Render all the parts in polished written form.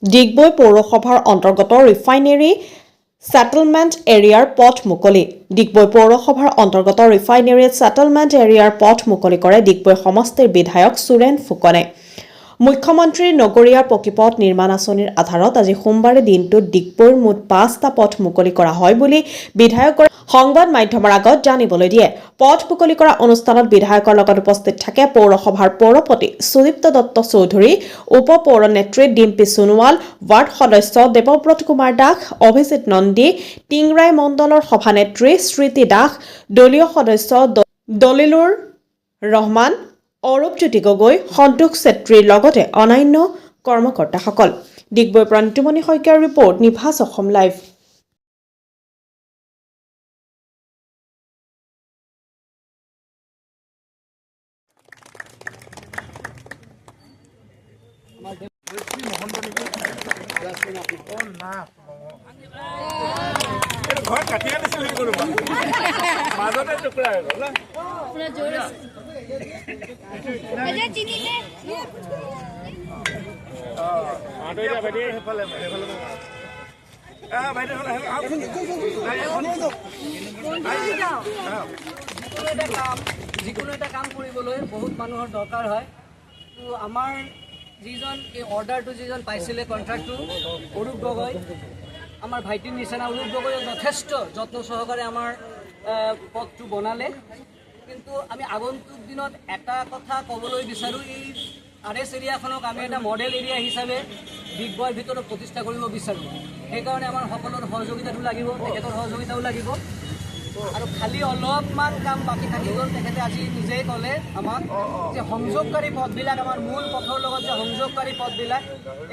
ডিগবৈ পৌৰসভাৰ অন্তৰ্গত refinery settlement এৰিয়াৰ পথ মুকলি ডিগবৈ পৌৰসভাৰ অন্তৰ্গত ৰিফাইনেৰী সেটেলমেন্ট এৰিয়াৰ পথ মুকলি কৰে ডিগবৈ সমষ্টিৰ বিধায়ক সুৰেন ফুকনে মুখ্যমন্ত্ৰীৰ নগৰীয়াৰ পকীপথ নিৰ্মাণ আঁচনিৰ আধাৰত আজি সোমবাৰে দিনটোত ডিগবৈৰ মুঠ ৫টা পথ মুকলি কৰা হয় বুলি বিধায়কৰ সংবাদ মাধ্যমৰ আগত জানিবলৈ দিয়ে পথ মুকলি কৰা অনুষ্ঠানত বিধায়কৰ লগত উপস্থিত থাকে পৌৰসভাৰ পৌৰপতি সুদীপ্ত দত্ত চৌধুৰী উপ পৌৰ নেত্ৰী ডিম্পী সোণোৱাল ৱাৰ্ড সদস্য দেৱব্ৰত কুমাৰ দাস অভিজিত নন্দী টিংৰাই মণ্ডলৰ সভানেত্ৰী স্মৃতি দাস দলীয় সদস্য দলিলুৰ ৰহমান অৰূপজ্যোতি গগৈ সন্তোষ চেত্ৰীৰ লগতে অন্যান্য কৰ্মকৰ্তাসকল ডিগবৈৰ পৰা নিতুমণি শইকীয়াৰ ৰিপৰ্ট নিভাজ অসম লাইভ যিকোনো এটা কাম কৰিবলৈ বহুত মানুহৰ দৰকাৰ হয় তো আমাৰ যিজন এই অৰ্ডাৰটো যিজন পাইছিলে কণ্ট্ৰাক্টটো অৰূপ গগৈ আমাৰ ভাইটিৰ নিচিনা অৰূপ গগৈয়ে যথেষ্ট যত্ন সহকাৰে আমাৰ পথটো বনালে কিন্তু আমি আগন্তুক দিনত এটা কথা ক'বলৈ বিচাৰোঁ এই RS এৰিয়াখনক আমি এটা মডেল এৰিয়া হিচাপে ডিগবৈৰ ভিতৰত প্ৰতিষ্ঠা কৰিব বিচাৰোঁ সেইকাৰণে আমাৰ সকলোৰে সহযোগিতাটো লাগিব তেখেতৰ সহযোগিতাও লাগিব আৰু খালি অলপমান কাম বাকী থাকি গ'ল তেখেতে আজি নিজেই ক'লে আমাক যে সংযোগকাৰী পথবিলাক আমাৰ মূল পথৰ লগত যে সংযোগকাৰী পথবিলাক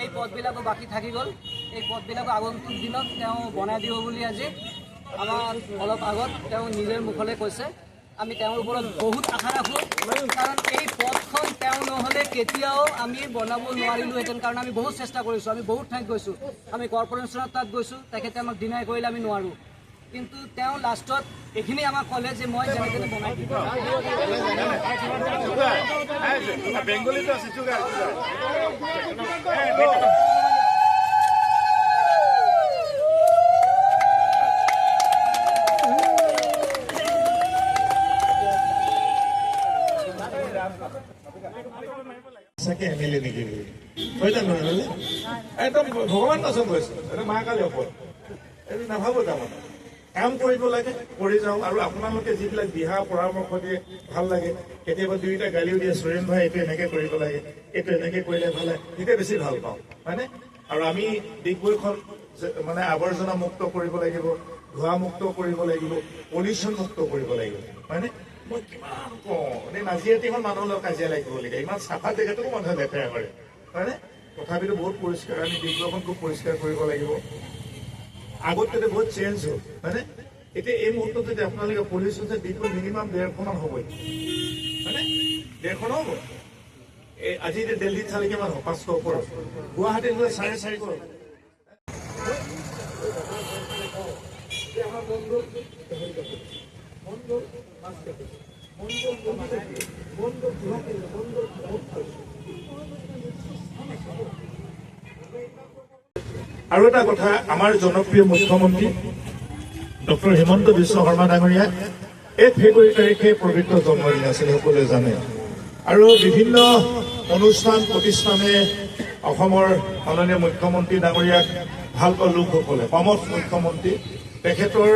এই পথবিলাকো বাকী থাকি গ'ল এই পথবিলাকো আগন্তুক দিনত তেওঁ বনাই দিব বুলি আজি আমাক অলপ আগত তেওঁ নিজৰ মুখলৈ কৈছে আমি তেওঁৰ ওপৰত বহুত আশা ৰাখোঁ কাৰণ এই পথখন তেওঁ নহ'লে কেতিয়াও আমি বনাব নোৱাৰিলোহেঁতেন কাৰণ আমি বহুত চেষ্টা কৰিছোঁ আমি বহুত ঠাইত গৈছোঁ আমি কৰ্পৰেশ্যনত তাত গৈছোঁ তেখেতে আমাক ডিনাই কৰিলে আমি নোৱাৰোঁ কিন্তু তেওঁ লাষ্টত এইখিনি আমাক ক'লে যে মই যেনে তেনে বনাই দিম একদম ভগৱান নাচন গৈছে মাকালী ওপৰত এইটো নাভাবোঁ তাৰমানে কাম কৰিব লাগে কৰি যাওঁ আৰু আপোনালোকে যিবিলাক দিহা পৰামৰ্শ দিয়ে ভাল লাগে কেতিয়াবা দুইটা গালিও দিয়ে সুৰেন ভাই এইটো এনেকৈ কৰিব লাগে এইটো এনেকৈ কৰিলে ভাল লাগে তেতিয়া বেছি ভাল পাওঁ হয়নে আৰু আমি ডিগবৈখন মানে আৱৰ্জনা মুক্ত কৰিব লাগিব ধোঁৱা মুক্ত কৰিব লাগিব পলিউশ্যন মুক্ত কৰিব লাগিব হয়নে মই কিমান কওঁ এনেই নাজিৰাতিখন মানুহৰ লগত কাজিয়া লাগিবলগীয়া ইমান চাফা জেগাটোকো মানুহে লেতেৰা কৰে হয়নে তথাপিতো বহুত পৰিষ্কাৰ আমি ডিগবৈখন খুব পৰিষ্কাৰ কৰিব লাগিব আগতকৈ বহুত চেঞ্জ হ'ল হয়নে এতিয়া এই মুহূৰ্তত যদি আপোনালোকে পলিউশ্যন যে ডিগবৈ মিনিমাম 150মান হ'বই হয়নে 150 হ'ব আজি এতিয়া দিল্লীত চালে কিমান হ'ব 500 ওপৰত গুৱাহাটীত হ'লে 450 হ'ব আৰু এটা কথা আমাৰ জনপ্ৰিয় মুখ্যমন্ত্ৰী ডক্টৰ হিমন্ত বিশ্ব শৰ্মা ডাঙৰীয়া 1 ফেব্ৰুৱাৰী তাৰিখে পবিত্ৰ জন্মদিন আছিল সকলোৱে জানে আৰু বিভিন্ন অনুষ্ঠান প্ৰতিষ্ঠানে অসমৰ মাননীয় মুখ্যমন্ত্ৰী ডাঙৰীয়াক ভাল পোৱা লোকসকলে প্ৰমথ মুখ্যমন্ত্ৰী তেখেতৰ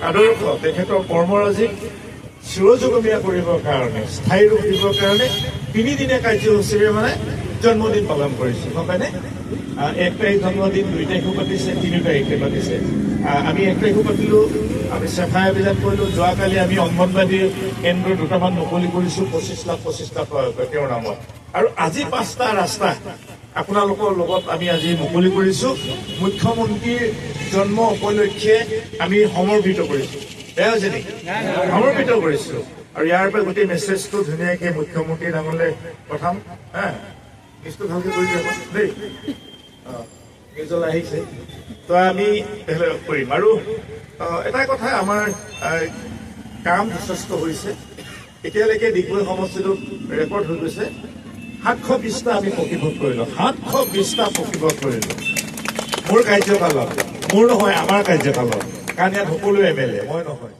আদৰ্শ তেখেতৰ কৰ্মৰাজিক চিৰযুগমীয়া কৰিবৰ কাৰণে স্থায়ী ৰূপ দিবৰ কাৰণে 3 দিনীয়া কাৰ্যসূচীৰে মানে জন্মদিন পালন কৰিছে গম পায়নে 1 তাৰিখ জন্মদিন 2 তাৰিখো পাতিছে 3 তাৰিখে পাতিছে আমি 1 তাৰিখো পাতিলোঁ আমি চাফাই অভিযান কৰিলোঁ যোৱাকালি আমি অংগনবাদী কেন্দ্ৰ দুটামান মুকলি কৰিছোঁ 25 লাখ তেওঁৰ নামত আৰু আজি 5টা ৰাস্তা আপোনালোকৰ লগত আমি আজি মুকলি কৰিছোঁ মুখ্যমন্ত্ৰীৰ জন্ম উপলক্ষে আমি সমৰ্পিত কৰিছোঁ বেয়া হৈছে নেকি সমৰ্পিত কৰিছোঁ আৰু ইয়াৰ পৰা গোটেই মেছেজটো ধুনীয়াকৈ মুখ্যমন্ত্ৰী ডাঙৰলৈ পঠাম নিশ্চয় ভালকৈ কৰি যাব দেই নিজল আহিছে তো আমি কৰিম আৰু এটা কথা আমাৰ কাম যথেষ্ট হৈছে এতিয়ালৈকে ডিগবৈ সমষ্টিটোত ৰেকৰ্ড হৈ গৈছে 720টা আমি পকীভোট কৰিলোঁ 720টা পকীভোট কৰিলোঁ মোৰ কাৰ্যকালত মোৰ নহয় আমাৰ কাৰ্যকালত কাৰণ ইয়াত সকলো MLA মই নহয়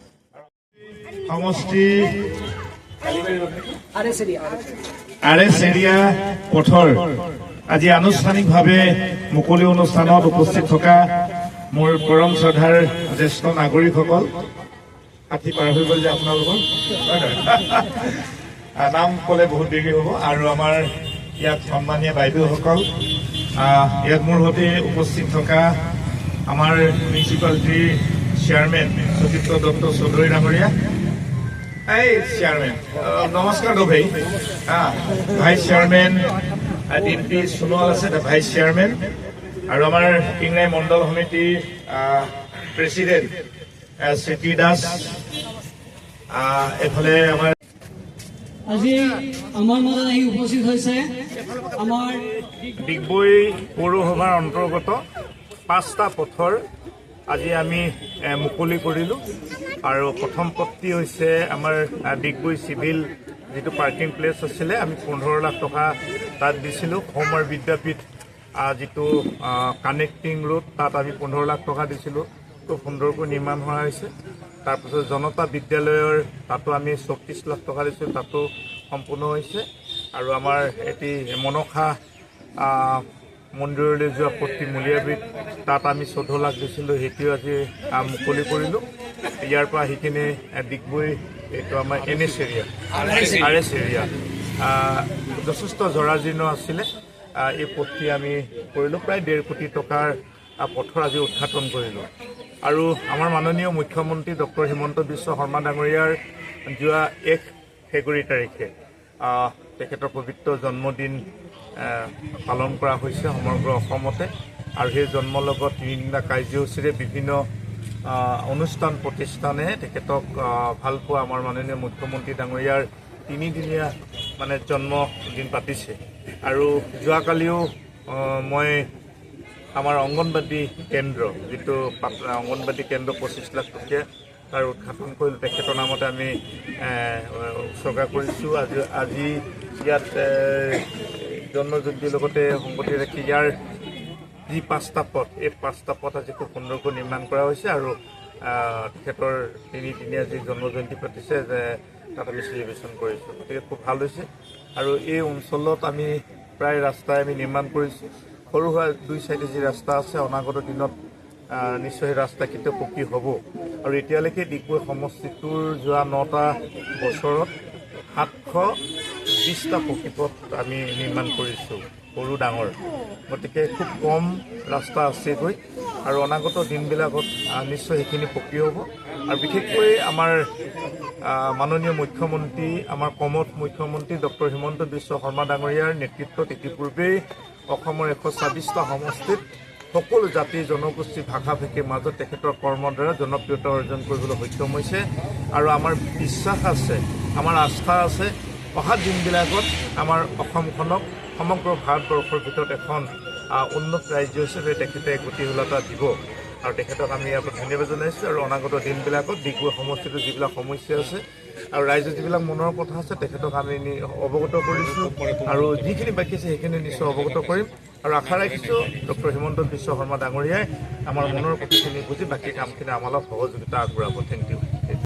সমষ্টি RS এৰিয়া পথৰ আজি আনুষ্ঠানিকভাৱে মুকলি অনুষ্ঠানত উপস্থিত থকা মোৰ পৰম শ্ৰদ্ধাৰ জ্যেষ্ঠ নাগৰিকসকল 60 পাৰ হৈ গ'ল যে আপোনালোকৰ নাম ক'লে বহুত দেৰি হ'ব আৰু আমাৰ ইয়াত সন্মানীয় বাইদেউসকল ইয়াত মোৰ সৈতে উপস্থিত থকা আমাৰ মিউনিচিপালিটিৰ চেয়াৰমেন সুচিত্ৰ দত্ত চৌধুৰী ডাঙৰীয়া এই চেয়াৰমেন নমস্কাৰ দভাই ভাইচ চেয়াৰমেন DP সোণোৱাল আছে ভাইচ চেয়াৰমেন আৰু আমাৰ টিংৰাই মণ্ডল সমিতিৰ প্ৰেচিডেণ্ট শ্ৰী দাস এফালে আমাৰ আজি আমাৰ মাজত আহি উপস্থিত হৈছে আমাৰ ডিগবৈ পৌৰসভাৰ অন্তৰ্গত 5টা পথৰ আজি আমি মুকলি কৰিলোঁ আৰু প্ৰথম পথটি হৈছে আমাৰ ডিগবৈ চিভিল যিটো পাৰ্কিং প্লেচ আছিলে আমি 15 লাখ টকা তাত দিছিলোঁ হোমৰ বিদ্যাপীঠ যিটো কানেক্টিং ৰোড তাত আমি 15 লাখ টকা দিছিলোঁ খুব সুন্দৰকৈ নিৰ্মাণ হোৱা হৈছে তাৰপিছত জনতা বিদ্যালয়ৰ তাতো আমি 34 লাখ টকা দিছিলোঁ তাতো সম্পূৰ্ণ হৈছে আৰু আমাৰ এটি মনসা মন্দিৰলৈ যোৱা পথটি মুলিয়াবিত তাত আমি 14 লাখ দিছিলোঁ সেইটোও আজি মুকলি কৰিলোঁ ইয়াৰ পৰা আহি কিনে ডিগবৈ এইটো আমাৰ NS এৰিয়া RS এৰিয়া যথেষ্ট জৰাজীৰ্ণ আছিলে এই পথটি আমি কৰিলোঁ প্ৰায় 1.5 কোটি টকাৰ পথৰ আজি উদ্ঘাটন কৰিলোঁ আৰু আমাৰ মাননীয় মুখ্যমন্ত্ৰী ডক্টৰ হিমন্ত বিশ্ব শৰ্মা ডাঙৰীয়াৰ যোৱা 1 ফেব্ৰুৱাৰী তাৰিখে তেখেতৰ পবিত্ৰ জন্মদিন পালন কৰা হৈছে সমগ্ৰ অসমতে আৰু সেই জন্মৰ লগত 3 দিনীয়া কাৰ্যসূচীৰে বিভিন্ন অনুষ্ঠান প্ৰতিষ্ঠানে তেখেতক ভালপোৱা আমাৰ মাননীয় মুখ্যমন্ত্ৰী ডাঙৰীয়াৰ 3 দিনীয়া মানে জন্মদিন পাতিছে আৰু যোৱাকালিও মই আমাৰ অংগনবাদী কেন্দ্ৰ যিটো অংগনবাদী কেন্দ্ৰ 25 লাখ টকীয়া তাৰ উদ্ঘাটন কৰিলোঁ তেখেতৰ নামতে আমি উৎসৰ্গা কৰিছোঁ আজি ইয়াত জন্মজয়ন্তীৰ লগতে সংগতি ৰাখি ইয়াৰ যি 5টা পথ এই 5টা পথ আজি খুব সুন্দৰকৈ নিৰ্মাণ কৰা হৈছে আৰু তেখেতৰ 3 দিনীয়া যি জন্মজয়ন্তী পাতিছে যে তাত আমি চেলিব্ৰেশ্যন কৰিছোঁ গতিকে খুব ভাল হৈছে আৰু এই অঞ্চলত আমি প্ৰায় ৰাস্তাই আমি নিৰ্মাণ কৰিছোঁ সৰু সুৰা 2-4টি যি ৰাস্তা আছে অনাগত দিনত নিশ্চয় ৰাস্তা কেতিয়া পকী হ'ব আৰু এতিয়ালৈকে ডিগবৈ সমষ্টিটোৰ যোৱা 9টা বছৰত 720টা পকী পথ আমি নিৰ্মাণ কৰিছোঁ সৰু ডাঙৰ গতিকে খুব কম ৰাস্তা আছেগৈ আৰু অনাগত দিনবিলাকত নিশ্চয় সেইখিনি পকী হ'ব আৰু বিশেষকৈ আমাৰ মাননীয় মুখ্যমন্ত্ৰী আমাৰ কমত মুখ্যমন্ত্ৰী ডক্টৰ হিমন্ত বিশ্ব শৰ্মা ডাঙৰীয়াৰ নেতৃত্বত ইতিপূৰ্বেই অসমৰ 126টা সমষ্টিত সকলো জাতি জনগোষ্ঠী ভাষা ভাষীৰ মাজত তেখেতৰ কৰ্মৰ দ্বাৰা জনপ্ৰিয়তা অৰ্জন কৰিবলৈ সক্ষম হৈছে আৰু আমাৰ বিশ্বাস আছে আমাৰ আস্থা আছে অহা দিনবিলাকত আমাৰ অসমখনক সমগ্ৰ ভাৰতবৰ্ষৰ ভিতৰত এখন উন্নত ৰাজ্য হিচাপে তেখেতে গতিশীলতা দিব আৰু তেখেতক আমি ইয়াৰ পৰা ধন্যবাদ জনাইছোঁ আৰু অনাগত দিনবিলাকত ডিগবৈ সমষ্টিটোৰ যিবিলাক সমস্যা আছে আৰু ৰাইজৰ যিবিলাক মনৰ কথা আছে তেখেতক আমি অৱগত কৰিছোঁ আৰু যিখিনি বাকী আছে সেইখিনি নিশ্চয় অৱগত কৰিম আৰু আশা ৰাখিছোঁ ডক্টৰ হিমন্ত বিশ্ব শৰ্মা ডাঙৰীয়াই আমাৰ মনৰ কথাখিনি বুজি বাকী কামখিনি আমালৈ সহযোগিতা আগবঢ়াব থেংক ইউ